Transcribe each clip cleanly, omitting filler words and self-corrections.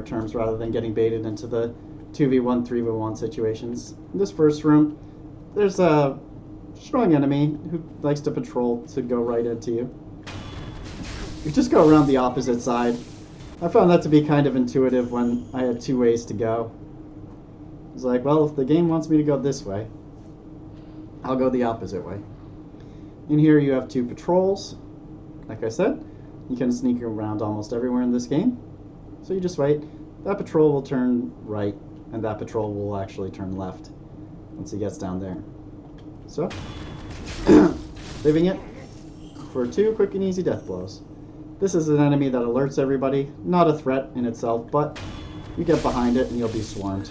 terms rather than getting baited into the 2v1, 3v1 situations. In this first room, there's a strong enemy who likes to patrol to go right into you. You just go around the opposite side. I found that to be kind of intuitive when I had two ways to go. It's like, well, if the game wants me to go this way, I'll go the opposite way. In here you have two patrols. Like I said, you can sneak around almost everywhere in this game. So you just wait. That patrol will turn right, and that patrol will actually turn left once he gets down there. So, leaving it for 2 quick and easy death blows. This is an enemy that alerts everybody. Not a threat in itself, but you get behind it and you'll be swarmed.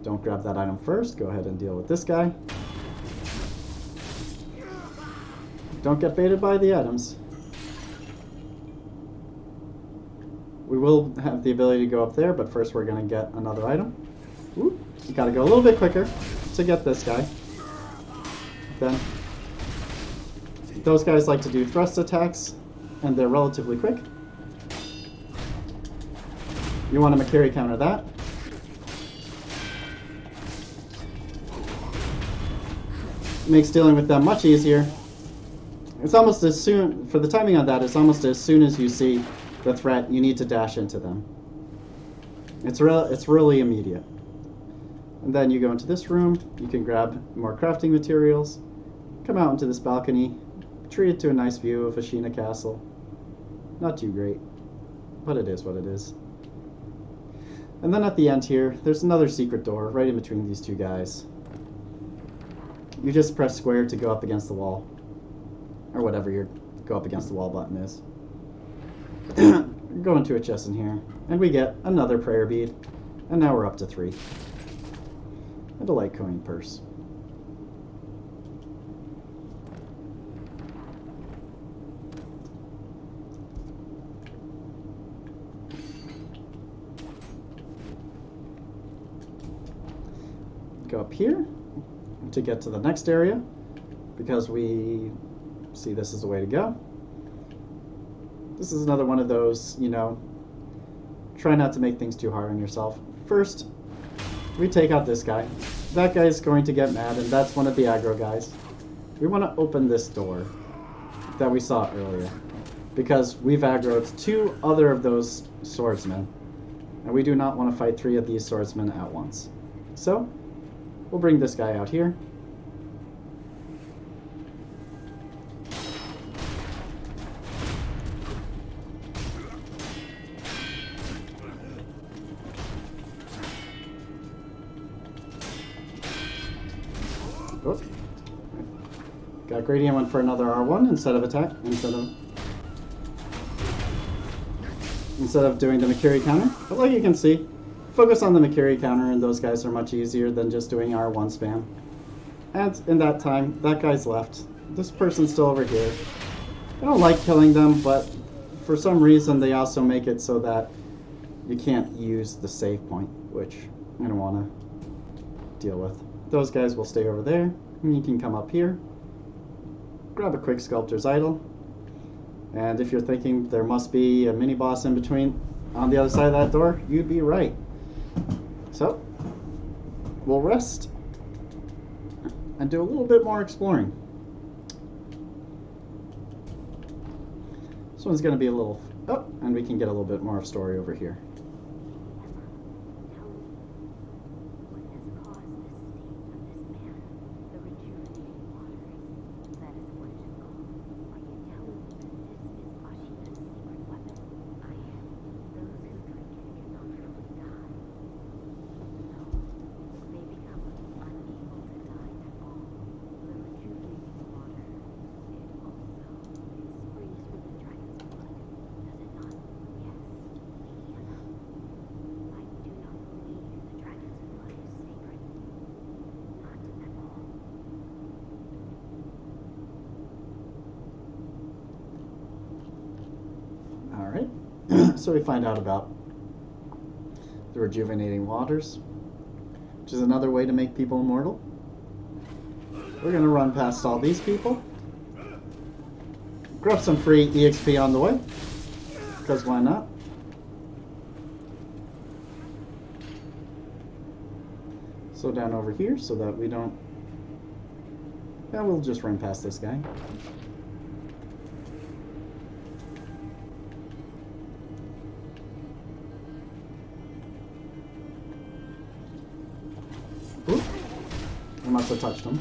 Don't grab that item first. Go ahead and deal with this guy. Don't get baited by the items. We will have the ability to go up there, but first we're going to get another item. Ooh, you got to go a little bit quicker to get this guy. Then, those guys like to do thrust attacks, and they're relatively quick. You want to Makiri counter that. Makes dealing with them much easier. It's almost as soon, for the timing on that, it's almost as soon as you see the threat, you need to dash into them. It's really immediate. And then you go into this room, you can grab more crafting materials, come out into this balcony, treat it to a nice view of Ashina Castle. Not too great, but it is what it is. And then at the end here, there's another secret door right in between these two guys. You just press square to go up against the wall. Or whatever your go up against the wall button is. Go into a chest in here, and we get another prayer bead. And now we're up to 3. And a light coin purse. Go up here to get to the next area, because we see this is the way to go. This is another one of those, you know, try not to make things too hard on yourself. First, we take out this guy. That guy's going to get mad, and that's one of the aggro guys. We want to open this door that we saw earlier, because we've aggroed 2 other of those swordsmen, and we do not want to fight 3 of these swordsmen at once. So, we'll bring this guy out here. Oops. Got Gradient went for another R1 instead of attack, instead of doing the Makiri counter. But like you can see, focus on the Makiri counter and those guys are much easier than just doing R1 spam. And in that time, that guy's left. This person's still over here. I don't like killing them, but for some reason they also make it so that you can't use the save point, which I don't want to deal with. Those guys will stay over there, and you can come up here, grab a quick Sculptor's Idol, and if you're thinking there must be a mini-boss in between on the other side of that door, you'd be right. So, we'll rest and do a little bit more exploring. This one's going to be a little up, and we can get a little bit more of story over here. So we find out about the rejuvenating waters, which is another way to make people immortal. We're going to run past all these people. grab some free EXP on the way, because why not? So down over here so that we don't... Yeah, we'll just run past this guy. Oop. I must have touched him.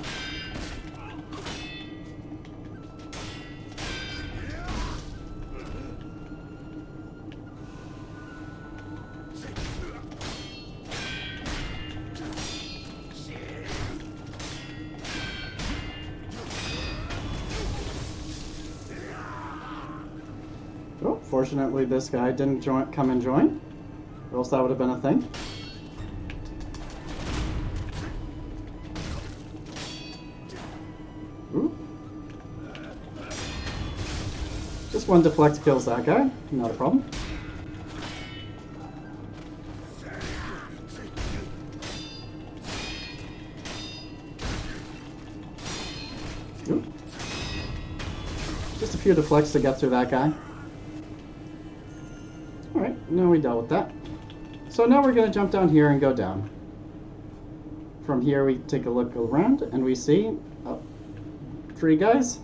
Oh, fortunately this guy didn't come and join, or else that would have been a thing. Ooh. Just one deflect kills that guy, not a problem. Ooh. Just a few deflects to get through that guy. Alright, now we dealt with that. So now we're going to jump down here and go down. From here we take a look around and we see 3 guys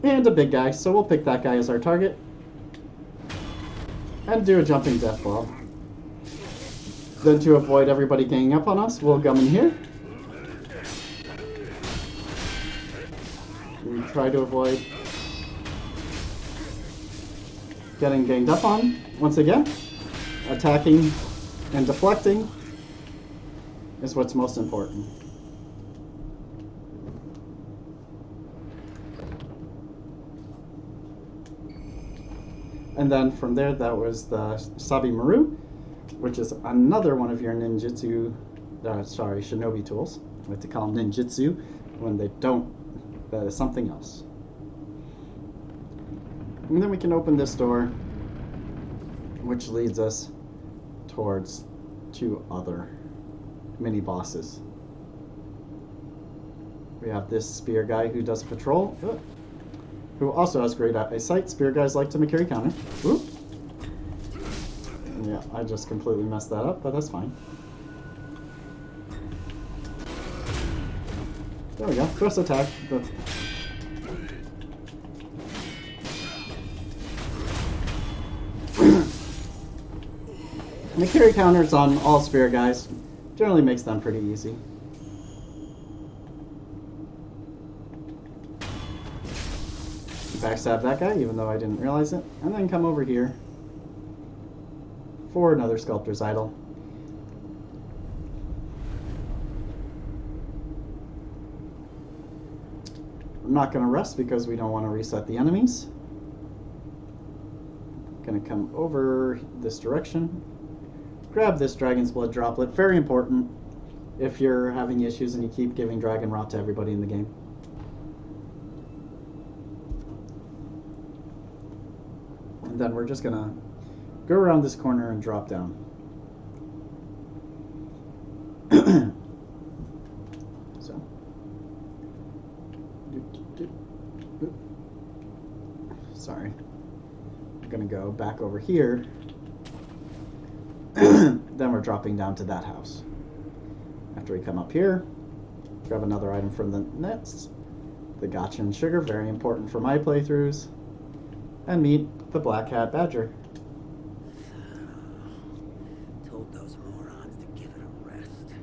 and a big guy, so we'll pick that guy as our target and do a jumping death blow. Then to avoid everybody ganging up on us, we'll come in here. We try to avoid getting ganged up on. Once again, attacking and deflecting is what's most important. And then from there, that was the Sabi Maru, which is another one of your ninjutsu, shinobi tools. I like to call them ninjutsu when they don't. That is something else. And then we can open this door, which leads us towards 2 other mini bosses. We have this spear guy who does patrol, who also has great eyesight. Spear guys like to carry counter. Ooh. Yeah, I just completely messed that up, but that's fine. There we go. First attack. The carry counters on all spear guys generally makes them pretty easy. Backstab that guy, even though I didn't realize it, and then come over here for another Sculptor's Idol. I'm not going to rest because we don't want to reset the enemies. Going to come over this direction. Grab this Dragon's Blood Droplet. Very important if you're having issues and you keep giving Dragon Rot to everybody in the game. And then we're just going to go around this corner and drop down. So. Sorry. I'm going to go back over here. Then we're dropping down to that house. After we come up here, grab another item from the nets, the Gotcha and Sugar, very important for my playthroughs, and meet the Black Hat Badger. Told those morons to give it a rest,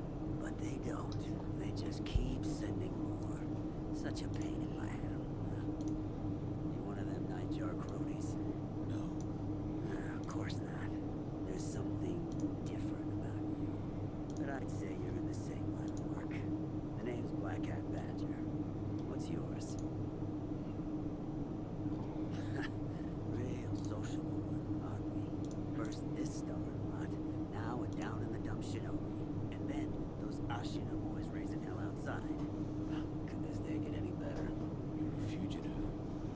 but they don't. They just keep sending more. Such a pain in my hand. You one of them Nightjar cronies? No. Of course not. There's something different about you. But I'd say you're in the same line of work. The name's Black Hat Badger. What's yours? Real sociable one, aren't we? First this stubborn lot, now we're down in the dump shinobi. And then those Ashina boys raising hell outside. Could this day get any better? You're a fugitive.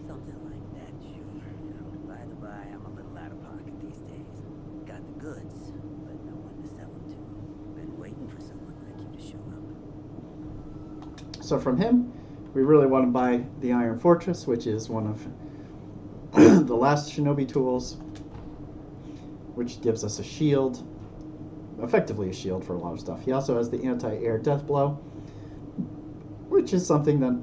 Something like that, Junior. By the by, I'm a little out of pocket these days. Got the goods, but no one to sell them to. Been waiting for someone like you to show up. So from him, we really want to buy the Iron Fortress, which is one of the last shinobi tools, which gives us a shield, effectively a shield for a lot of stuff. He also has the anti-air death blow, which is something that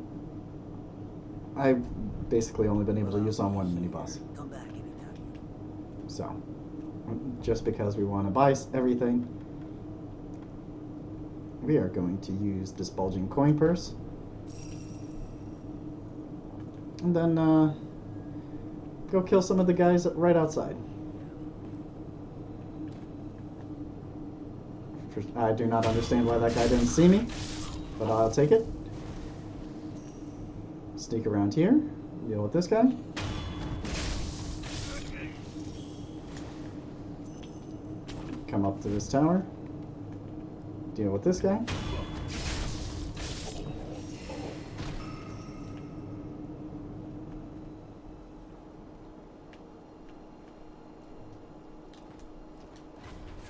I've basically only been able to use on one mini-boss. Come back anytime. So, just because we want to buy everything, we are going to use this bulging coin purse. And then go kill some of the guys right outside. I do not understand why that guy didn't see me, but I'll take it. Sneak around here, deal with this guy. Come up to this tower, deal with this guy.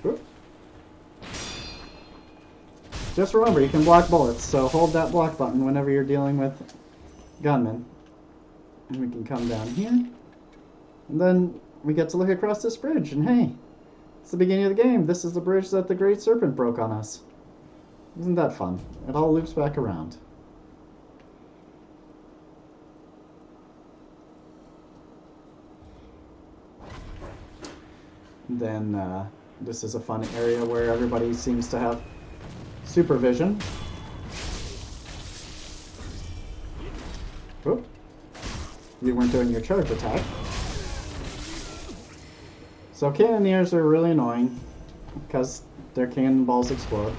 Whoop. Just remember, you can block bullets, so hold that block button whenever you're dealing with gunmen. And we can come down here. And then we get to look across this bridge, and hey, it's the beginning of the game. This is the bridge that the Great Serpent broke on us. Isn't that fun? It all loops back around. Then this is a fun area where everybody seems to have supervision. Oop. You weren't doing your charge attack. So cannoneers are really annoying because their cannonballs explode.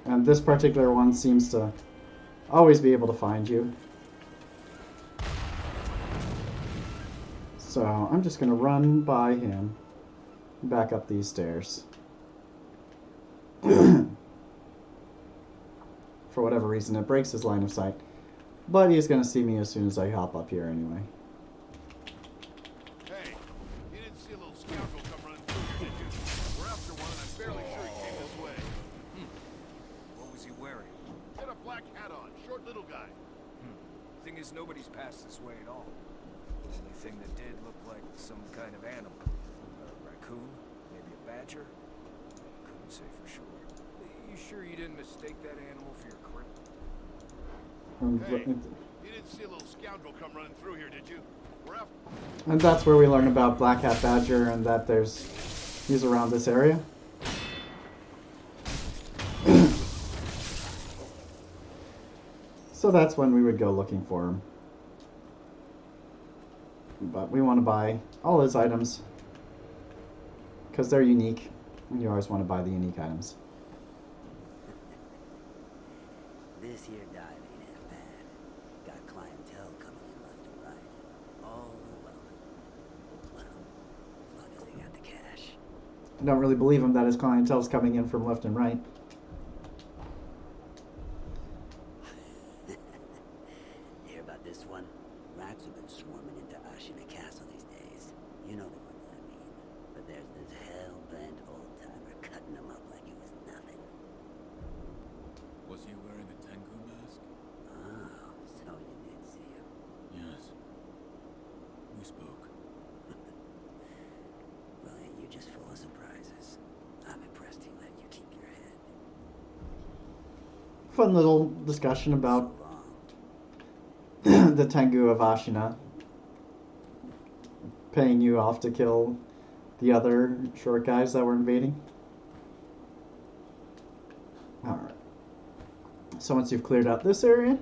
And this particular one seems to always be able to find you. So I'm just going to run by him, back up these stairs. For whatever reason, it breaks his line of sight. But he's going to see me as soon as I hop up here anyway. Hey, you didn't see a little scoundrel come running through here, did you? We're after one, and I'm fairly sure he came this way. What was he wearing? Had a black hat on, short little guy. Thing is, nobody's passed this way at all. The only thing that did look like some kind of animal. A raccoon? Maybe a badger? Couldn't say for sure. You sure you didn't mistake that animal for your crypt? Hey, you didn't see a little scoundrel come running through here, did you? We're after... And that's where we learn about Black Hat Badger and that he's around this area. So that's when we would go looking for him. But we want to buy all his items because they're unique, and you always want to buy the unique items. This here dive ain't half bad. Got clientele coming in left and right. All are welcome. Well, as long as they got the cash. I don't really believe him that his clientele's coming in from left and right. Hear about this one? Rats have been swarming into Ashina Castle these days. You know the one I mean. But there's this hell-bent old-timer cutting them up like it was nothing. Was he wearing a Tengu mask? Oh, so you did see him. Yes. We spoke. Well, you're just full of surprises. I'm impressed he let you keep your head. Fun little discussion about So long. the Tengu of Ashina paying you off to kill the other short guys that were invading. Alright. So once you've cleared out this area, you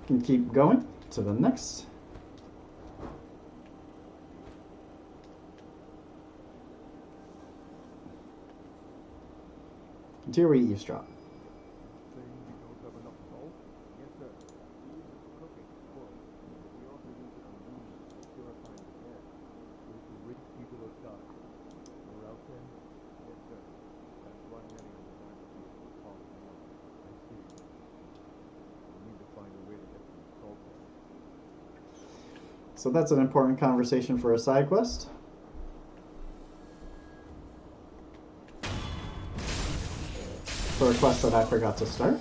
can keep going to the next. And here we eavesdrop. Saying we don't have enough salt? Yes, sir. We use it for cooking, of course. But we also use it on wounds for purifying the dead. So to rid people of die. More out then? Yes, sir. That's why many of the landscapes are falling down. I see. We need to find a way to get some salt there. So that's an important conversation for a side quest. For a quest that I forgot to start.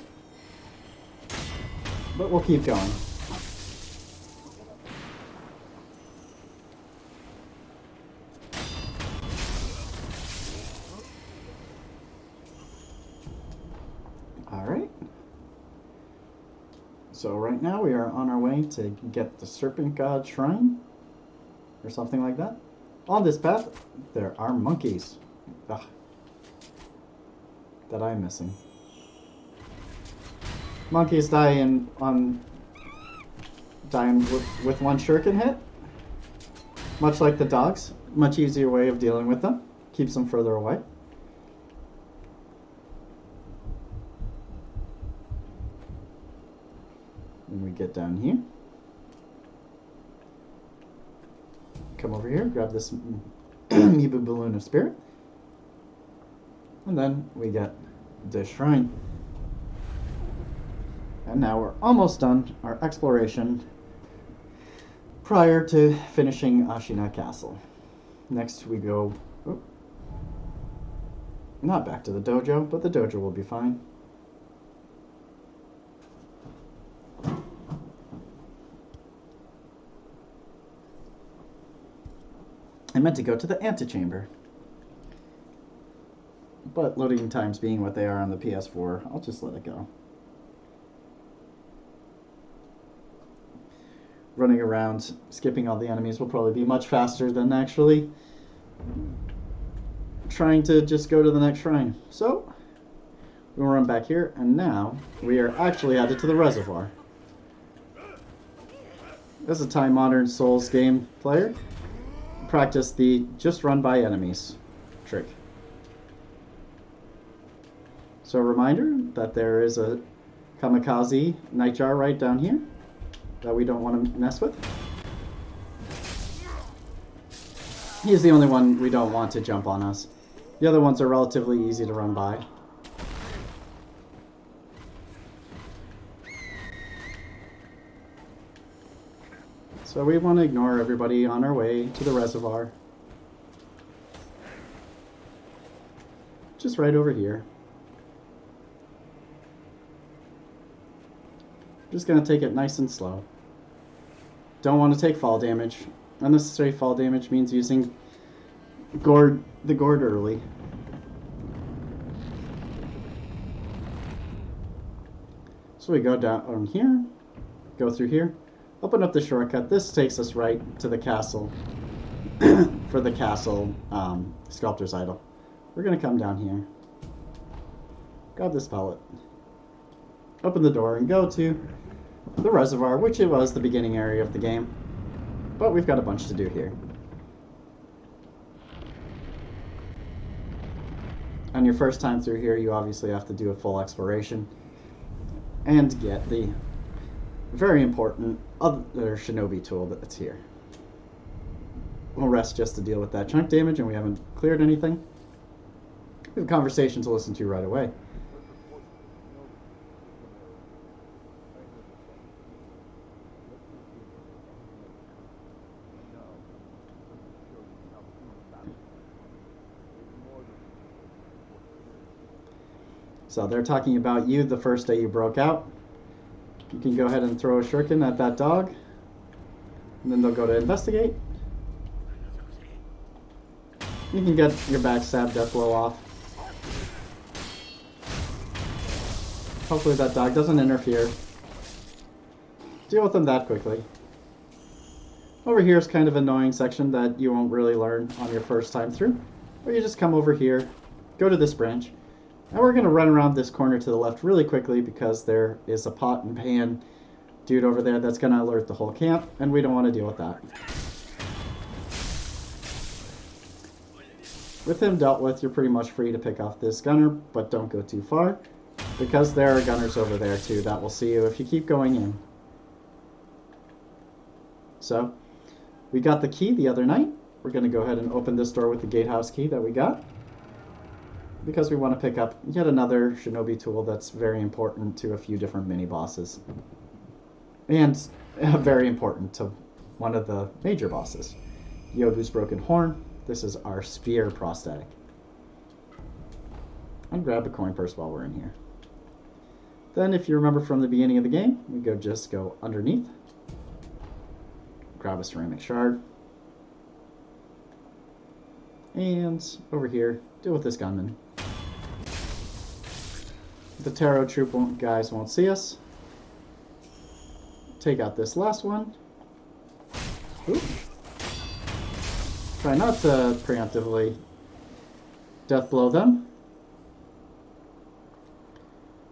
But we'll keep going. So right now we are on our way to get the Serpent God Shrine, or something like that. On this path, there are monkeys. Ugh. That I'm missing. Monkeys die with one shuriken hit. Much like the dogs. Much easier way of dealing with them. Keeps them further away. And we get down here. Come over here, grab this Mibu Balloon of Spirit. And then we get this shrine. And now we're almost done our exploration prior to finishing Ashina Castle. Next we go, not back to the dojo, but the dojo will be fine. I meant to go to the antechamber. But loading times being what they are on the PS4, I'll just let it go. Running around, skipping all the enemies will probably be much faster than actually trying to just go to the next shrine. So, we'll run back here, and now we are actually headed to the reservoir. As a time-modern Souls game player, practice the just run by enemies trick. So a reminder that there is a kamikaze nightjar right down here that we don't want to mess with. He's the only one we don't want to jump on us. The other ones are relatively easy to run by. So we want to ignore everybody on our way to the reservoir. Just right over here. Just going to take it nice and slow. Don't want to take fall damage. Unnecessary fall damage means using the gourd early. So we go down here, go through here, open up the shortcut. This takes us right to the castle for the castle sculptor's idol. We're going to come down here, grab this pellet, open the door, and go to the reservoir, which it was the beginning area of the game. But we've got a bunch to do here. On your first time through here, you obviously have to do a full exploration and get the very important other shinobi tool that's here. We'll rest just to deal with that chunk damage, and we haven't cleared anything. We have a conversation to listen to right away. So they're talking about you the first day you broke out. You can go ahead and throw a shuriken at that dog. And then they'll go to investigate. You can get your backstab death blow off. Hopefully that dog doesn't interfere. Deal with them that quickly. Over here is kind of an annoying section that you won't really learn on your first time through. Where you just come over here, go to this branch. Now we're going to run around this corner to the left really quickly because there is a pot and pan dude over there that's going to alert the whole camp, and we don't want to deal with that. With him dealt with, you're pretty much free to pick off this gunner, but don't go too far because there are gunners over there too that will see you if you keep going in. So, we got the key the other night. We're going to go ahead and open this door with the gatehouse key that we got, because we want to pick up yet another shinobi tool that's very important to a few different mini-bosses. And very important to one of the major bosses, Yobu's Broken Horn. This is our spear prosthetic. And grab a coin purse while we're in here. Then, if you remember from the beginning of the game, we just go underneath, grab a ceramic shard, and over here, deal with this gunman. The Taro troop guys won't see us. take out this last one. Oop. Try not to preemptively death blow them.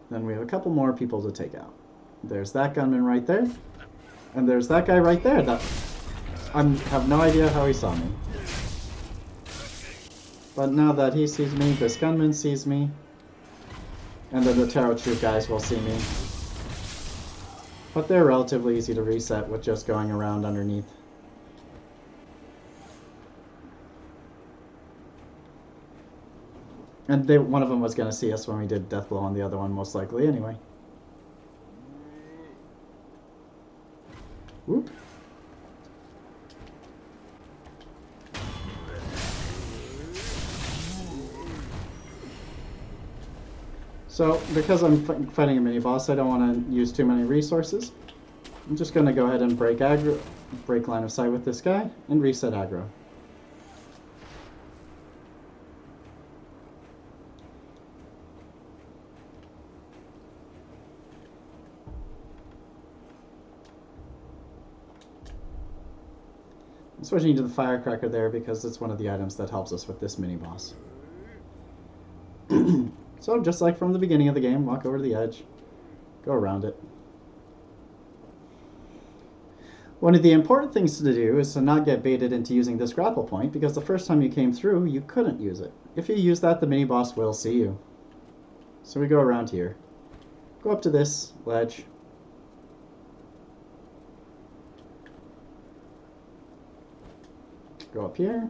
Then we have a couple more people to take out. There's that gunman right there. And there's that guy right there. That I have no idea how he saw me. But now that he sees me, this gunman sees me. And then the tarot troop guys will see me. But they're relatively easy to reset with just going around underneath. And one of them was going to see us when we did death blow on the other one, most likely, anyway. Whoop. So, because I'm fighting a mini-boss, I don't want to use too many resources. I'm just going to go ahead and break line of sight with this guy, and reset aggro. I'm switching to the firecracker there because it's one of the items that helps us with this mini-boss. So, just like from the beginning of the game, walk over to the edge, go around it. One of the important things to do is to not get baited into using this grapple point, because the first time you came through, you couldn't use it. If you use that, the mini-boss will see you. So we go around here. Go up to this ledge. Go up here.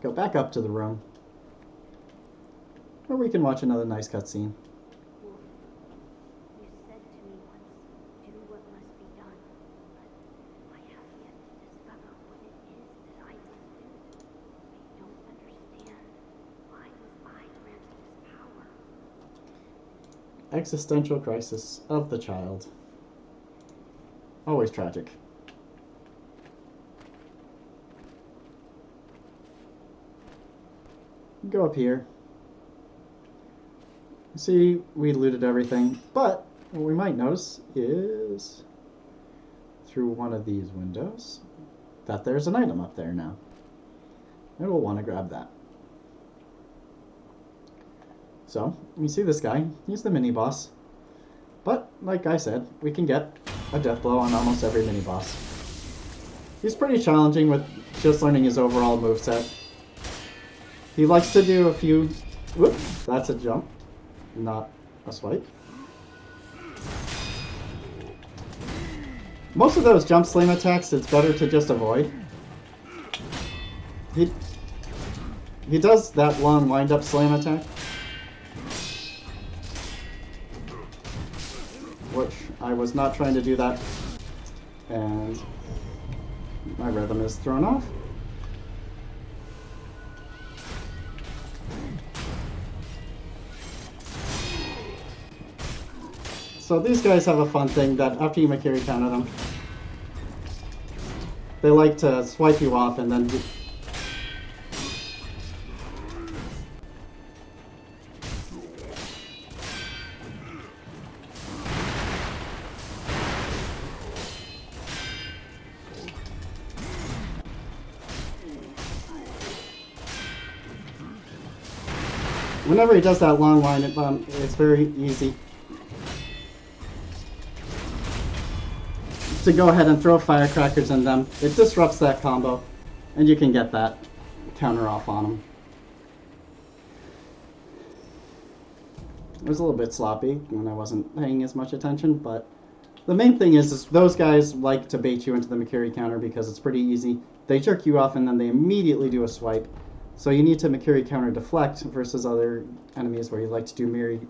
Go back up to the room. Or we can watch another nice cutscene. Wolf, you said to me once, do what must be done, but I have yet to discover what it is that I must do. I don't understand. Why was I granted this power? Existential crisis of the child. Always tragic. Go up here. See, we looted everything, but what we might notice is through one of these windows that there's an item up there now. And we'll want to grab that. So, you see this guy, he's the mini-boss. But, like I said, we can get a death blow on almost every mini-boss. He's pretty challenging with just learning his overall moveset. He likes to do a few... Whoop, that's a jump, not a swipe. Most of those jump slam attacks, it's better to just avoid. He does that long wind-up slam attack, which I was not trying to do that, and my rhythm is thrown off. So these guys have a fun thing that after you Makiri counter them, they like to swipe you off and then... Whenever he does that long line, it's very easy to go ahead and throw firecrackers in them. It disrupts that combo, and you can get that counter off on them. It was a little bit sloppy when I wasn't paying as much attention, but the main thing is those guys like to bait you into the Makiri counter because it's pretty easy. They jerk you off and then they immediately do a swipe. So you need to Makiri counter deflect versus other enemies where you like to do Makiri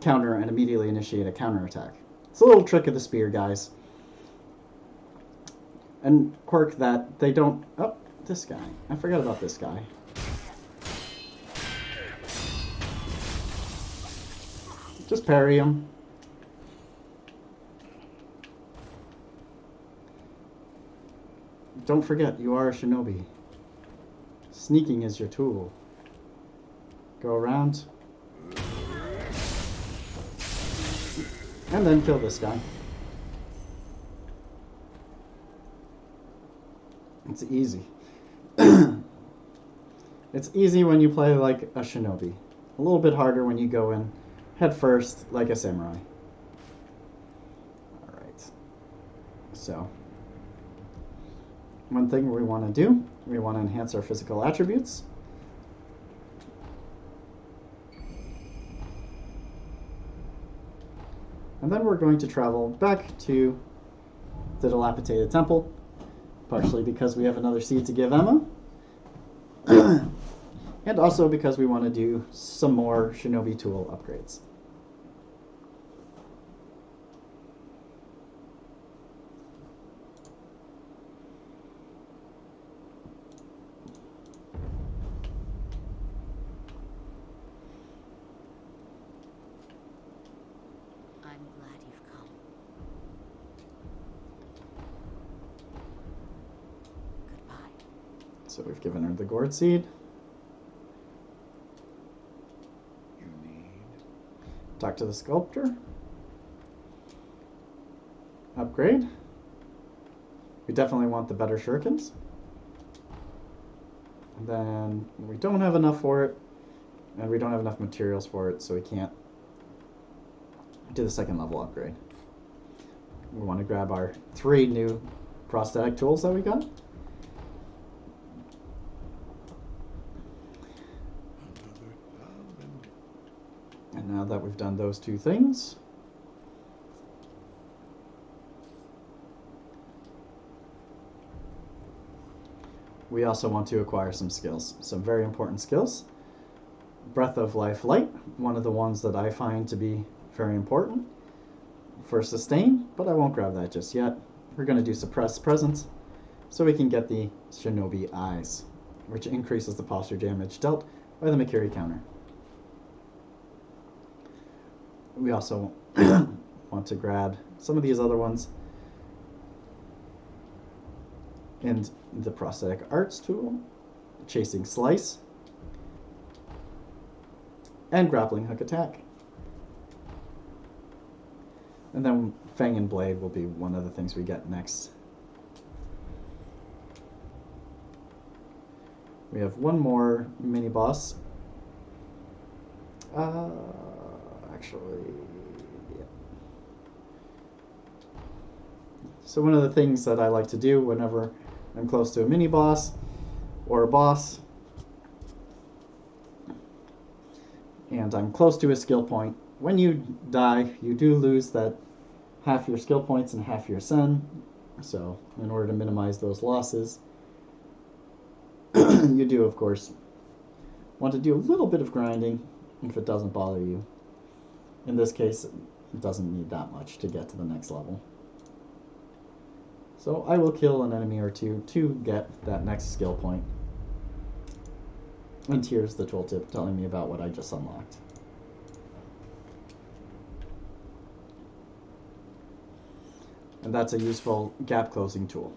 counter and immediately initiate a counter attack. It's a little trick of the spear, guys. And quirk that they don't... Oh, this guy. I forgot about this guy. Just parry him. Don't forget, you are a shinobi. Sneaking is your tool. Go around. And then kill this guy. It's easy. It's easy when you play like a shinobi. A little bit harder when you go in head first like a samurai. Alright. So, one thing we want to do, we want to enhance our physical attributes. And then we're going to travel back to the dilapidated temple, partially because we have another seed to give Emma, and also because we want to do some more shinobi tool upgrades. I'm glad you've come. Goodbye. So we've given her the gourd seed. You need... Talk to the sculptor. Upgrade. We definitely want the better shurikens. And then we don't have enough for it, and we don't have enough materials for it, so we can't do the second level upgrade. We want to grab our 3 new prosthetic tools that we got. And now that we've done those 2 things, we also want to acquire some skills, some very important skills. Breath of Life Light, one of the ones that I find to be very important for sustain, but I won't grab that just yet. We're going to do Suppress Presence so we can get the Shinobi Eyes, which increases the posture damage dealt by the Makiri counter. We also want to grab some of these other ones and the Prosthetic Arts tool, Chasing Slice, and Grappling Hook Attack. And then Fang and Blade will be one of the things we get next. We have one more mini boss. Actually, yeah. So one of the things that I like to do whenever I'm close to a mini boss or a boss, and I'm close to a skill point, when you die, you do lose that half your skill points and half your sen. So in order to minimize those losses, you do, of course, want to do a little bit of grinding if it doesn't bother you. In this case, it doesn't need that much to get to the next level. So I will kill an enemy or 2 to get that next skill point. And here's the tooltip telling me about what I just unlocked. And that's a useful gap closing tool.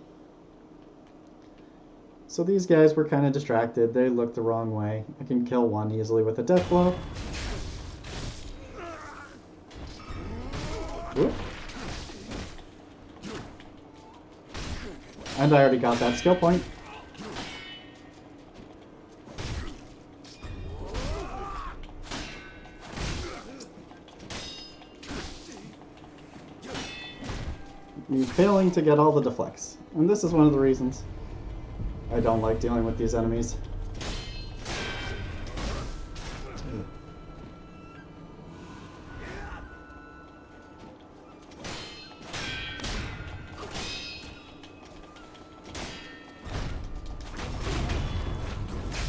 So these guys were kind of distracted. They looked the wrong way. I can kill one easily with a death blow. Whoop. And I already got that skill point. I'm failing to get all the deflects. And this is one of the reasons I don't like dealing with these enemies.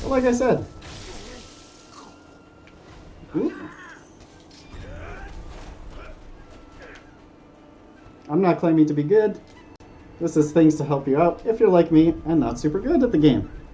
But like I said, I'm not claiming to be good. This is things to help you out if you're like me and not super good at the game.